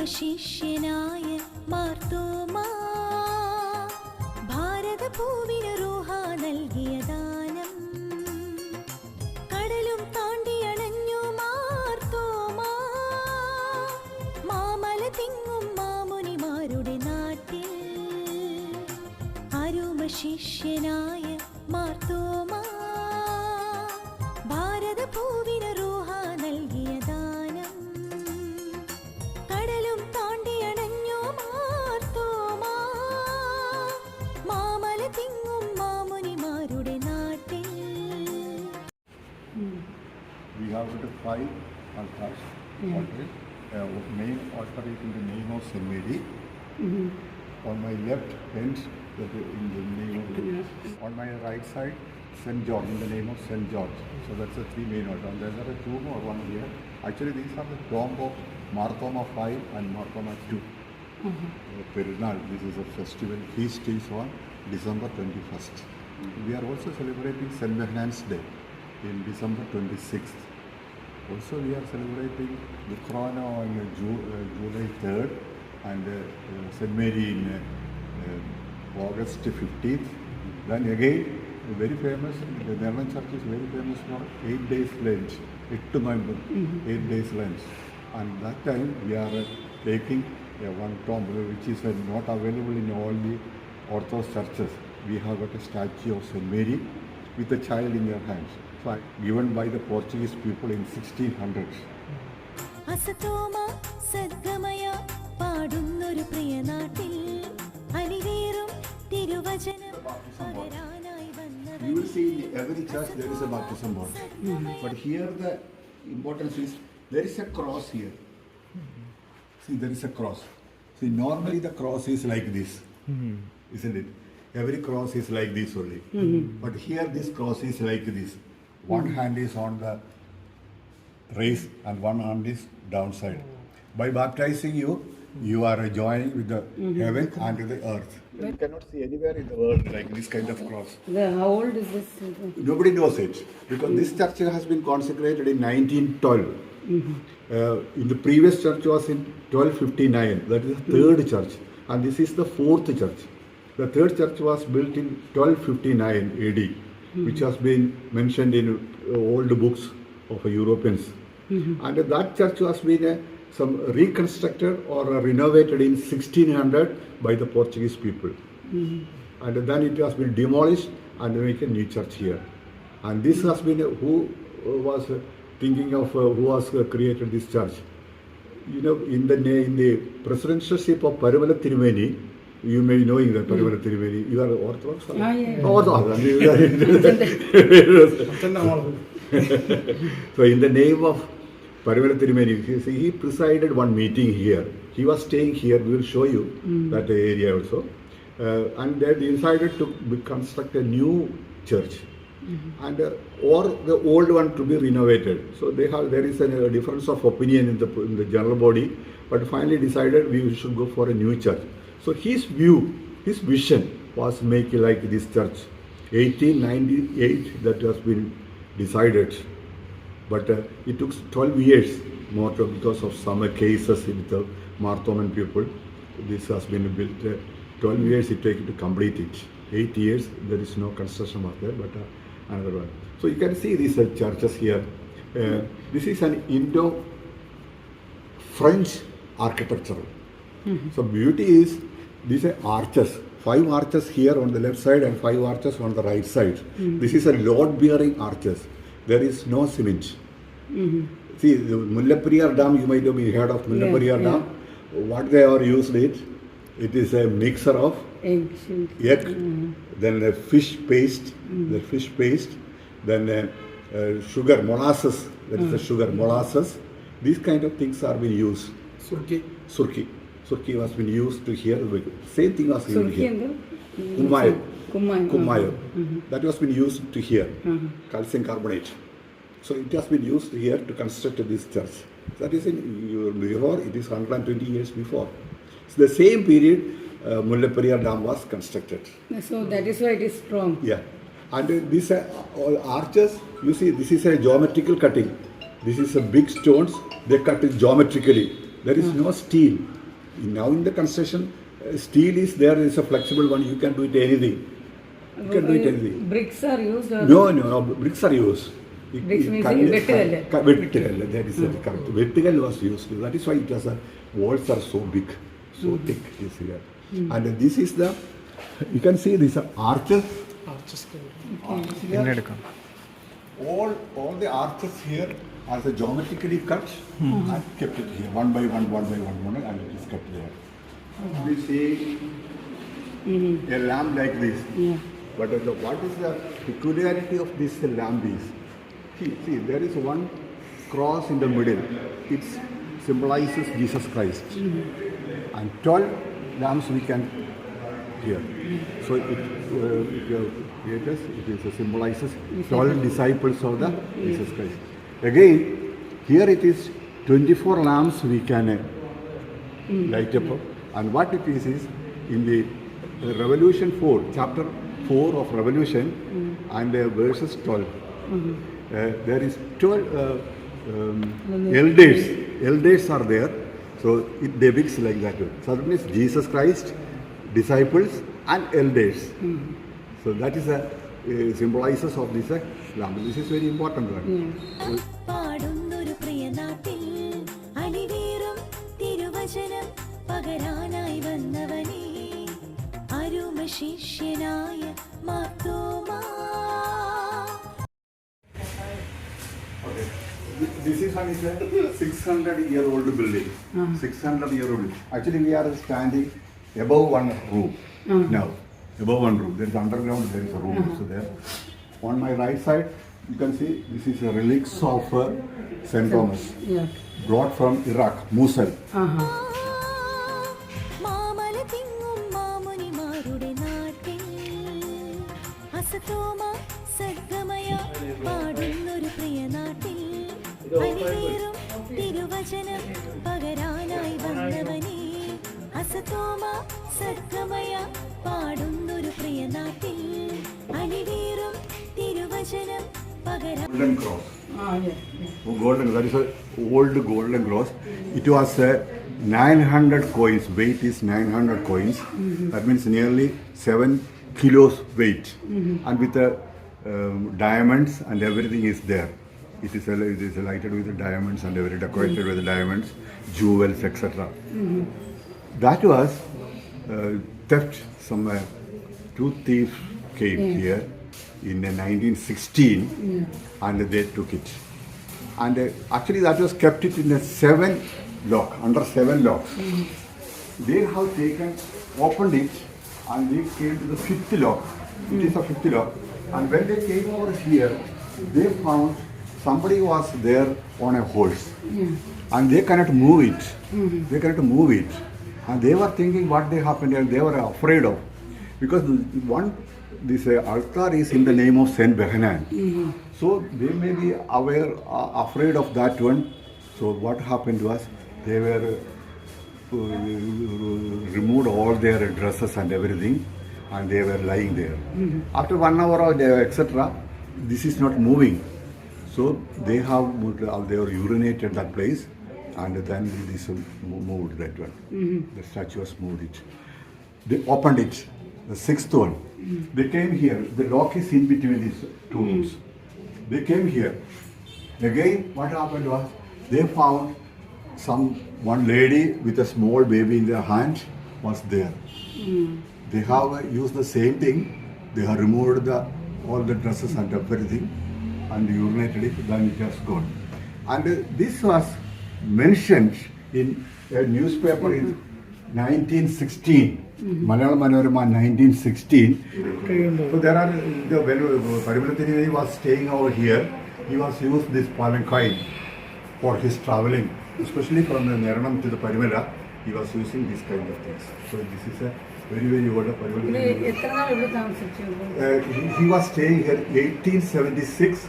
ശിഷ്യനായ മാർത്തോമാ ഭാരതഭൂവിന് റൂഹ നൽകിയ ദാനം കടലും താണ്ടിയണഞ്ഞു മാർത്തോമാ മാമല തിങ്ങും മാമുനിമാരുടെ നാട്ടിൽ അരുമ ശിഷ്യനായ മാർത്തോമാ ഭാരതഭൂവിന് റൂഹ നൽകിയ ദാനം കടലും താണ്ടിയണഞ്ഞു മാർത്തോമാ മാമല തിങ്ങും മാമുനിമാരുടെ നാട്ടിൽ. We have got 5 altars. Main altar is in the name of St. Mary. On my left hand, in the name of on my right side, St. George, in the name of St. George. So that's the 3 main altars. And there are a 2 more, one here. Actually, these are the tomb of Marthoma 5 and Marthoma 2. Perunal, this is a festival. Feast is on December 21st. We are also celebrating St. Magnan's Day in December 26th. Also, we are celebrating the Corona on July 3rd and St. Mary in August 15th. Then again, very famous, the Niranam Church is very famous for 8 days Lent, 8 to 9, 8 days Lent. And that time we are taking one tomb which is not available in all the Orthodox churches. We have got a statue of St. Mary with a child in her hands. So given by the Portuguese people in 1600s. അസതോമ സദ്ഗമയ പാടുന്നൊരു പ്രിയനാട്ടിൽ അലിവേറും തിരുവചനം പകരാനായി വന്നവൻ. You will see in every church there is a baptism board. But here the importance is there is a cross here. See, there is a cross. See, normally the cross is like this, isn't it? Every cross is like this only. But here this cross is like this. One hand is on the raise and one hand is downside. By baptizing you, you are joining with the heaven and the earth. You cannot see anywhere in the world like this kind of cross. How old is this? Nobody knows it because this church has been consecrated in 1912. In the previous church was in 1259. That is the third church, and this is the fourth church. The third church was built in 1259 AD, which has been mentioned in old books of Europeans. And that church was been some reconstructed or renovated in 1600 by the Portuguese people. And then it has been demolished and make a new church here. And this has been who was thinking of who has created this church. You know, in the presidency of Parivana Tirumeni, you may knowing that Parivana Tirumeni, you are Orthodox? Orthodox. So in the name of Parivana Tirumeni, he presided one meeting here. He was staying here. We will show you that area also. And they decided to construct a new church, and or the old one to be renovated. So there is a difference of opinion in the general body, but finally decided we should go for a new church. So his view, his vision was make like this church. 1898 that has been decided. But it took 12 years more because of some cases with the Marthoman people. This has been built. 12 years it took to complete it. 8 years there is no construction was there, but another one. So you can see these churches here. This is an Indo-French architecture. So beauty is these are arches. 5 arches here on the left side and 5 arches on the right side. This is a load-bearing arches. There is no cement. See, the Mullaperiyar Dam, you might have heard of Mullaperiyar Dam. What they are used it is a mixer of egg, then a fish paste, then sugar, molasses, that is the sugar, molasses. These kind of things are being used. Surki was been used to here. Same thing was used here. Kumayo. That was been used to here. Calcium carbonate. So it has been used here to construct this church. That is before, it is 120 years before. So the same period Mullaperiyar Dam was constructed. So that is why it is strong. Yeah. And these all arches, you see, this is a geometrical cutting. This is a big stones, they cut it geometrically. There is no steel. Now in the construction, steel is there, is a flexible one, you can do it anything. You can do it anything. Bricks are used? Or No, bricks are used. Bricks means vettukal. Vettukal, that is correct. Vettukal was used. That is why it was walls are so big, so thick is here. And this is the, you can see these are arches. Arches here. All the arches here are the geometrically cut and kept it here, one by one, and it is kept there. We see a lamp like this. Yeah. But what is the peculiarity of this lamp is, see, there is one cross in the middle. It symbolizes Jesus Christ. And 12 lamps we can hear. So it symbolizes 12 disciples of the Jesus Christ. Again, here it is 24 lamps we can light up. And what it is in the Revolution 4, chapter 4 of Revolution and verses 12. There is 12 elders. Elders are there. So it depicts like that. So that means Jesus Christ, disciples and elders. So that is a symbolizes of this lamp. This is very important one. പാടുന്നൊരു പ്രിയനാട്ടിൽ അലിവേറും തിരുവചനം പകരാനായി വന്നവനേ അരുമ ശിഷ്യനായ Marthoma. This is one is a 600-year-old building. 600-year-old. Actually, we are standing above one room now. Above one room. There is underground. There is a room also there. On my right side, you can see this is a relics of St. Thomas, Yeah. brought from Iraq, Mosul. മാമല തിങ്ങും മാമുനിമാരുടെ നാട്ടിൽ അസതോമ സദ്ഗമയ പാടുന്നൊരു പ്രിയനാട്ടിൽ അലിവേറും തിരുവചനം പകരാനായി വന്നവനേ അസതോമ സദ്ഗമയ പാടുന്നൊരു പ്രിയനാട്ടിൽ അലിവേറും തിരുവചനം പകരാ. Golden cross. Yes. Golden, that is a old golden cross. It was 900 coins. Weight is 900 coins. That means nearly 7 kilos weight. And with the diamonds and everything is there. It is lighted with the diamonds and everything decorated with the diamonds, jewels, etc. That was theft somewhere. Two thieves came here in 1916 and they took it. And actually that was kept it in a 7 lock, under 7 locks. They have opened it and they came to the 5th lock. It is a 5th lock. And when they came over here, they found somebody was there on a horse. And they cannot move it. They cannot move it. And they were thinking what they happened and they were afraid of. Because this altar is in the name of Saint Behanan. So they may be afraid of that one. So what happened was they were removed all their dresses and everything and they were lying there. After 1 hour or etc., this is not moving. So they were urinated that place and then this moved that one. The statue was moved it. They opened it, the 6th one. They came here. The lock is in between these two rooms. They came here. Again, what happened was they found one lady with a small baby in their hand was there. They have used the same thing. They have removed all the dresses and everything and urinated it. Then it has gone. And this was mentioned in a newspaper in 1916. Malayalam Manorama 1916. So there are, when Parimalathinivedi was staying over here, he was used this palanquin for his travelling, especially from the Niranam to the Parimala, he was using this kind of things. So this is a very, very old Parimalathinivedi. He was staying here 1876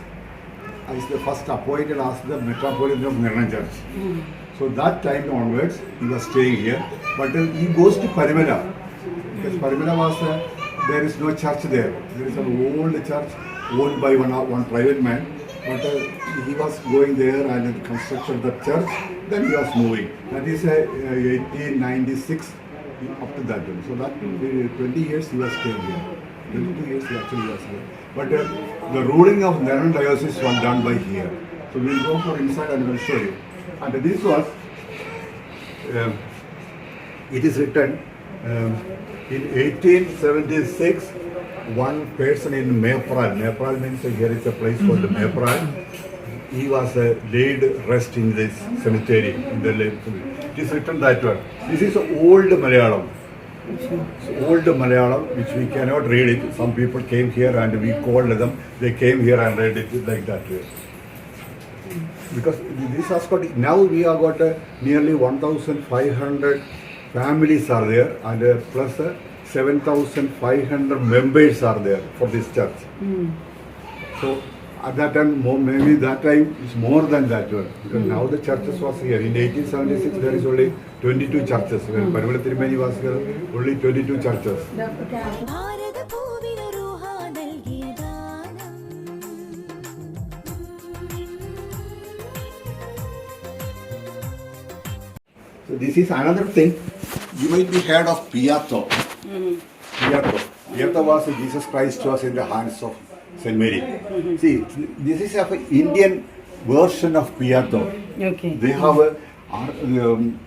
as the first appointed as the Metropolitan of Niranam Church. So that time onwards, he was staying here. But he goes to Parimala. Because Parimala was, there is no church there. There is an old church owned by one private man. but he was going there and constructed the church. Then he was moving. That is 1896 up to that one. So that 20 years he was staying here. 22 years he actually was here. But the ruling of Niranam diocese was done by here. So we will go for inside and we will show you. And this was, it is written in 1876, one person in Maypral. Maypral means here is a place called Maypral. He was laid rest in this cemetery. It is written that one. This is old Malayalam. Old Malayalam, which we cannot read it. Some people came here and we called them. They came here and read it like that way. Because this has got, now we have got nearly 1,500 families are there and plus 7,500 members are there for this church. So at that time, maybe that time is more than that one. Because now the churches was here. In 1876 there is only 22 churches. When Parivali Tirumeni was here, only 22 churches. So this is another thing. You might be heard of Piatto. Piatto was Jesus Christ was in the hands of Saint Mary. See, this is an Indian version of Piatto. Okay. They have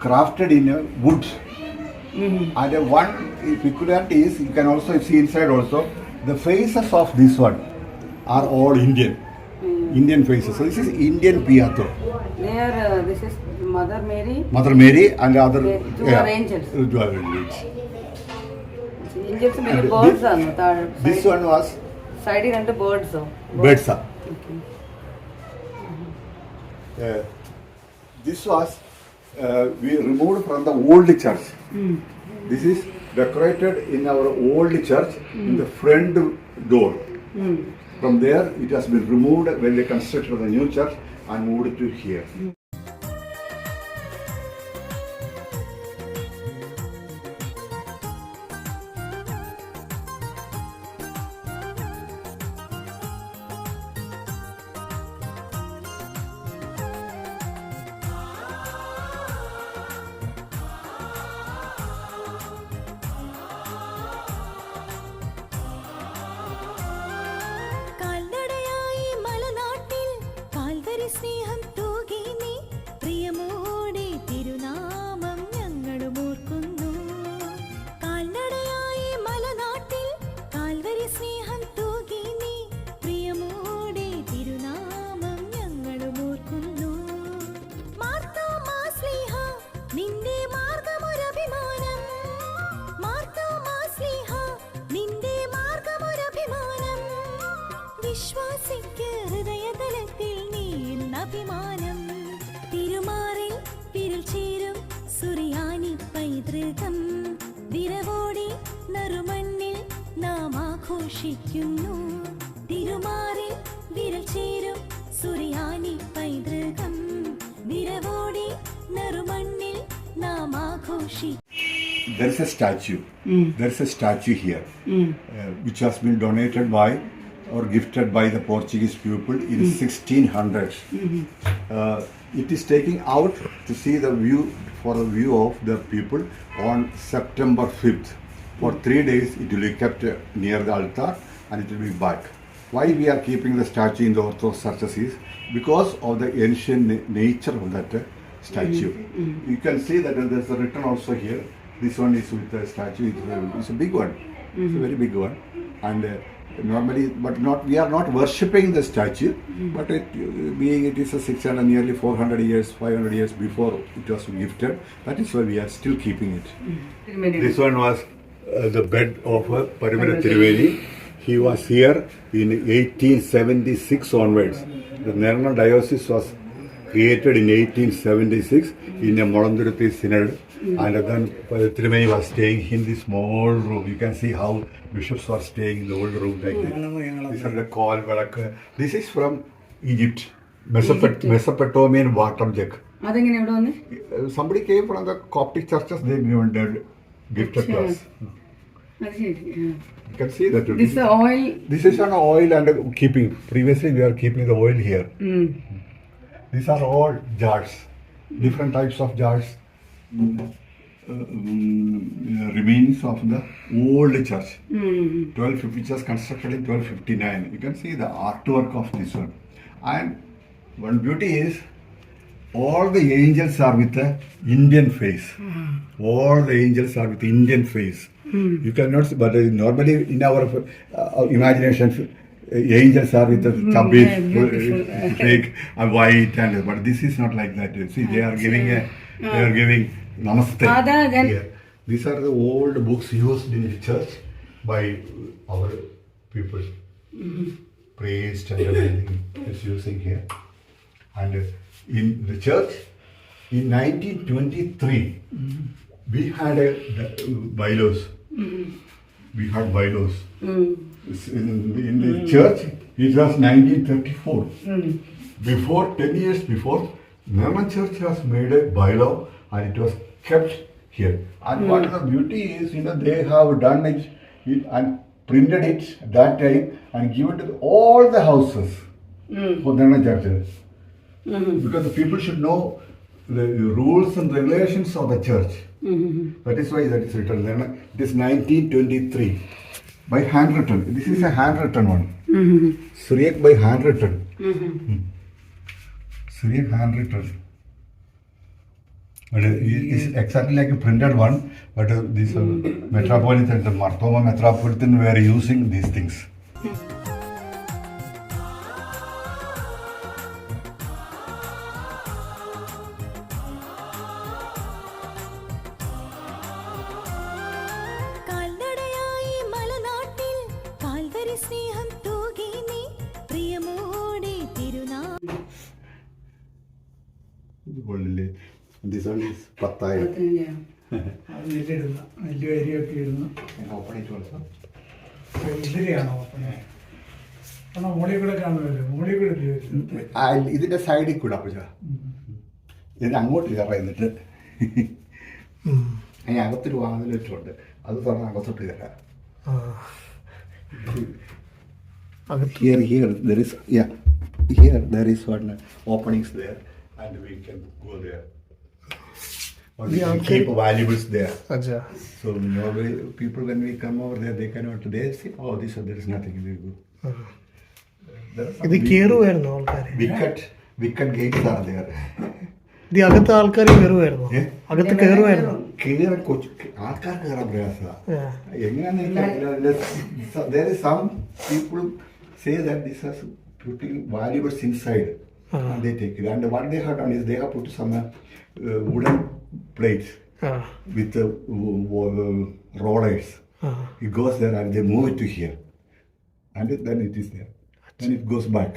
crafted in wood. And one peculiarity is, you can also see inside also, the faces of this one are all Indian. Indian faces. So this is Indian Piatto. There, this is Mother Mary. Mother Mary and other Two are angels. Two are angels. Angels many birds are. This one was Side and birds. birds. Okay. This was we removed from the old church. This is decorated in our old church in the front door. From there, it has been removed when they constructed the new church and moved it to here. സ്നേഹം തൂകി നീ പ്രിയമോടെ തിരുനാമം ഞങ്ങളും ഓർക്കുന്നു. കാൽനടയായി മലനാട്ടിൽ Calvary സ്നേഹം തൂകി നീ പ്രിയമോടെ തിരുനാമം ഞങ്ങളും ഓർക്കുന്നു. മാർത്തോമാ സ്ലീഹ നിന്റെ മാർഗമൊരഭിമാനം. മാർത്തോമാ സ്ലീഹ നിന്റെ മാർഗമൊരഭിമാനം. വിശ്വാസിക്ക് ഹൃദയതലത്തിൽ അഭിമാനം. തിരുമാറിൽ വിരൽ ചേരും സുറിയാനി പൈതൃകം. വിരവോടെ നറുമണ്ണിൽ നാം ആഘോഷിക്കുന്നു. തിരുമാറിൽ വിരൽ ചേരും സുറിയാനി പൈതൃകം. വിരവോടെ നറുമണ്ണിൽ നാം ആഘോഷിക്കുന്നു. There is a statue. There is a statue here, which has been donated by or gifted by the Portuguese people in 1600s. It is taking out to see the view for the view of the people on September 5th. For 3 days it will be kept near the altar and it will be back. Why we are keeping the statue in the Orthodox churches is because of the ancient nature of that statue. You can see that there is a written also here. This one is with the statue. It's a big one. It's a very big one. And normally, but not we are not worshipping the statue, but being it is a 600, nearly 400 years, 500 years before it was gifted. That is why we are still keeping it. This one was the bed of Parivali Tirumeni. He was here in 1876 onwards. The Niranam diocese was created in 1876 in a Molanduruthi synod. And then Tirumeni was staying in this small room. You can see how bishops were staying in the old room like this. These are the call. This is from Egypt, Mesopotamian water jug. Somebody came from the Coptic churches. They gifted to us. You can see that. This oil. This is an oil and keeping. Previously we are keeping the oil here. These are all jars, different types of jars. Remains of the old church. 1250, which was constructed in 1259. You can see the artwork of this one. And one beauty is all the angels are with the Indian face. All the angels are with Indian face. You cannot see, but normally in our imagination, angels are with the chubby, fake, white, and but this is not like that. See, they are giving namaste. Here. These are the old books used in the church by our people. Priest and everything is using here. And in the church, in 1923, we had bylaws. We had bylaws. In the church, it was 1934. Before, 10 years before, Niranam Church has made a bylaw and it was kept here. And what the beauty is, they have done it and printed it that time and given to all the houses for Niranam Church. Because the people should know the rules and regulations of the church. That is why that is written. It is 1923 by handwritten. This is a handwritten one. Syriac by handwritten. Syriac handwritten. But it is exactly like a printed one. But this Metropolitan, the Marthoma Metropolitan were using these things. This one is Pattaya. Open it also. ഇതിന്റെ സൈഡിൽ കൂടെ ഇതിന് അങ്ങോട്ട് കയറാം എന്നിട്ട് അതിന് അകത്തൊരു വാതിൽ വെച്ചുണ്ട് അത് തുറന്ന് അകത്തോട്ട് കയറാം. Here there is one openings there and we can go there. Or we can keep valuables there. So normally people when we come over there they cannot, they say, oh there is nothing, we go. Wicket gates are there. The അകത്ത് ആൾക്കാർ കയറുമായിരുന്നു, അകത്ത് കയറുമായിരുന്നു. ആൾക്കാർ കയറാൻ പ്രയാസമാണ്. എങ്ങനെയാണെന്ന് there is some people say that this is putting valuables inside and they take it. And what they have done is they have put some wooden plates with rollers. It goes there and they move it to here. And then it is there. Then it goes back.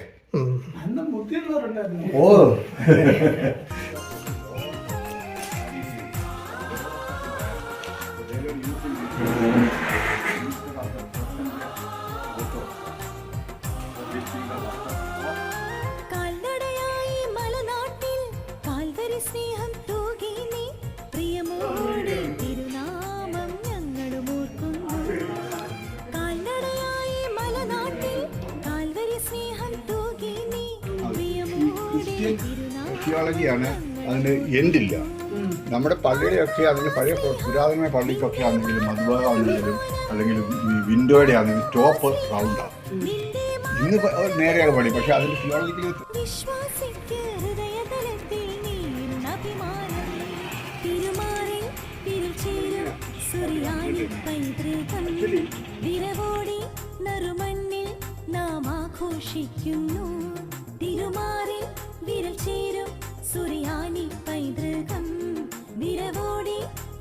Oh! തിയോളജിയാണ്, അതിന് എൻഡില്ല. നമ്മുടെ പള്ളിയുടെയൊക്കെ അതിന് പഴയ പുരാതനമായ പള്ളിക്കൊക്കെ ആണെങ്കിലും മധുബാണെങ്കിലും അല്ലെങ്കിൽ വിൻഡോയുടെ ആണെങ്കിലും top റൗണ്ടാണ്. ഇന്ന് നേരെയാണ് പള്ളി, പക്ഷെ അതിന് തിയോളജിക്കലി തിരുമാറിൽ വിരൽ ചേരും സുറിയാനി പൈതൃകം, വിരവോടെ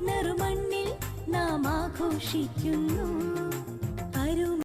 നറുമണ്ണിൽ നാം ആഘോഷിക്കുന്നു.